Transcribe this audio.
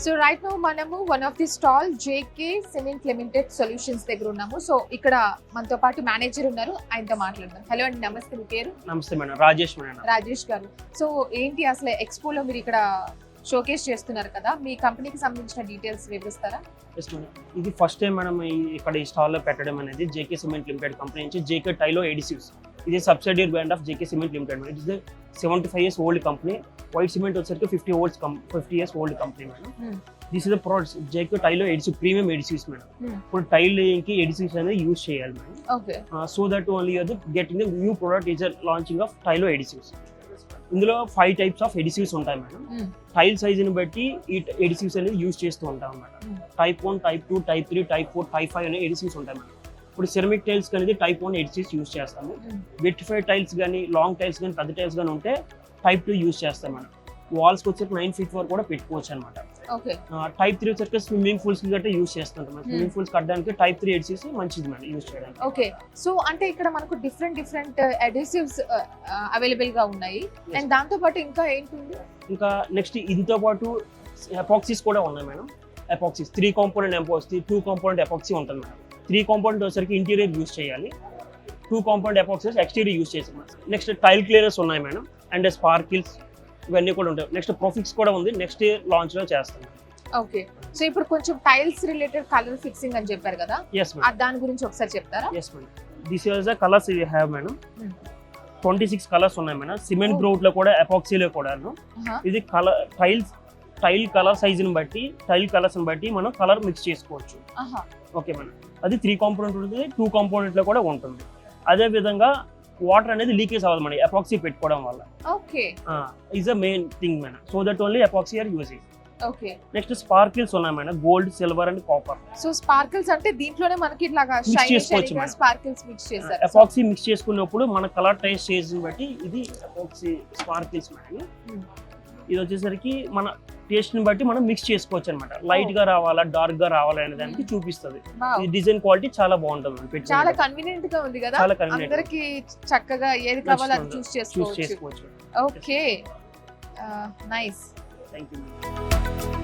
So right now మనము one of the stall JK cement limited solutions దగ్గర ఉన్నాము. So ఇక్కడ మనతో పాటు మేనేజర్ ఉన్నారు, ఆయనతో మాట్లాడదాం. హలో అండి, నమస్తే. మీ పేరు? నమస్తే మేడం, రాజేష్ మేడం. రాజేష్ గారు, సో ఏంటి అసలు ఎక్స్పోలో మీరు ఇక్కడ షోకేస్ చేస్తున్నారు కదా, మీ కంపెనీకి సంబంధించిన డీటెయిల్స్ వివరిస్తారా? ఇది ఫస్ట్ టైం మనం ఇక్కడ ఈ స్టాల్లో పెట్టడం అనేది జేకే సిమెంట్ లిమిటెడ్ కంపెనీ నుంచి జేకే టైలో ఎడిసివ్స్. ఇది subsidiary brand of JK cement limited. It is 75 years old company. White cement వచ్చేసరికి 50 years old company madam. This is the products JK tile adhesive, premium adhesives madam. ఇప్పుడు tile కి adhesives అనేది use చేయాలి madam. Okay. So that only you're getting the new product is launching of tile adhesives. ఇందులో 5 types of ఎడిసివ్స్ ఉంటాయి madam. Tile సైజుని బట్టి ఈ ఎడిసివ్స్ అనేది యూజ్ చేస్తూ ఉంటాం madam. Type 1, type 2, type 3, type 4, type 5 అనే ఎడిసివ్స్ ఉంటాయి మేడం. ఇప్పుడు సెరమిక్ టైల్స్ అనేది టైప్ 1 ఎడిసివ్స్ యూజ్ చేస్తాము. వెట్టిఫైడ్ టైల్స్ కానీ, లాంగ్ టైల్స్ కానీ, పెద్ద టైల్స్ కానీ ఉంటే టైప్ 2 యూజ్ చేస్తాం మేడం. వాల్స్కి వచ్చి 9 feet వరకు కూడా పెట్టుకోవచ్చు అనమాట. టైప్ 3 వచ్చేసరికి స్విమ్మింగ్ పూల్స్ గట్రా యూజ్ చేస్తుంటాం. స్విమ్మింగ్ పూల్స్ కట్టడానికి టైప్ 3 ఎడిసివ్స్ మంచిది మేడం యూజ్ చేయడానికి. ఓకే. సో అంటే ఇక్కడ మనకు డిఫరెంట్ అడిసివ్స్ అవైలబుల్ గా ఉన్నాయి. అండ్ దాంతో పాటు ఇంకా ఏంటి? ఇంకా నెక్స్ట్ ఇంతో పాటు ఎపాక్సీస్ కూడా ఉన్నాయి madam. Epoxies 3 component epoxy, 2 component epoxy ఉంటుంది మేడం. 3 component వచ్చేసరికి ఇంటీరియర్ యూజ్ చేయాలి, 2 component ఎపాక్సీస్ ఎక్స్టీరియర్ యూజ్ చేసాం. నెక్స్ట్ టైల్ క్లియర్స్ ఉన్నాయి మేడం, అండ్ స్పార్కిల్స్ ఇవన్నీ కూడా ఉంటాయి. నెక్స్ట్ ప్రొఫిక్స్ కూడా ఉంది, నెక్స్ట్ ఇయర్ లాంచ్ లో చేస్తాం. ఓకే. సో ఇప్పుడు కొంచెం టైల్స్ రిలేటెడ్ కలర్ ఫిక్సింగ్ అని చెప్పారు కదా, దాని గురించి ఒకసారి చెప్తారా? yes madam. This is the colours we have madam. 26 colours ఉన్నాయి మేడం. సిమెంట్ గ్రౌట్ లో కూడా, ఎపాక్సీలో కూడాను. ఇది కలర్ టైల్ కలర్ సైజుని బట్టి, టైల్ కలర్స్ ని బట్టి మనం కలర్ మిక్స్ చేసుకోవచ్చు. Okay madam. అది 3 component ఉంటుంది, 2 component లో కూడా ఉంటుంది. అదే విధంగా వాటర్ అనేది లీకేజ్ అవ్వదు మేడం ఎపాక్సీ పెట్టుకోవడం వల్ల. Okay. Is the main thing madam. So that only epoxy are using. Okay. Next sparkles ఉన్నాయి madam, gold, silver and copper. So sparkles అంటే దీంట్లోనే మనకి ఇట్లాగా షైనీ స్పార్కిల్స్ మిక్స్ చేశారు. ఎపాక్సీ మిక్స్ చేసుకున్నప్పుడు మన కలర్ టేస్ట్ చేసి బట్టి ఇది ఎపాక్సీ స్పార్కిల్స్ మేడం. ఇది వచ్చేసరికి మన టేస్ట్ ని బట్టి మనం మిక్స్ చేసుకోవచ్చు అనమాట. లైట్ గా రావాలా, డార్క్ గా రావాలా అనే దానికి చూపిస్తుంది. ఈ డిజైన్ క్వాలిటీ చాలా బాగుంటుంది. చాలా కన్వీనియంట్ గా ఉంది కదా, అందరికి చక్కగా ఏది కావాలో అది చూస్ చేసుకోవచ్చు. Okay, nice. థాంక్యూ.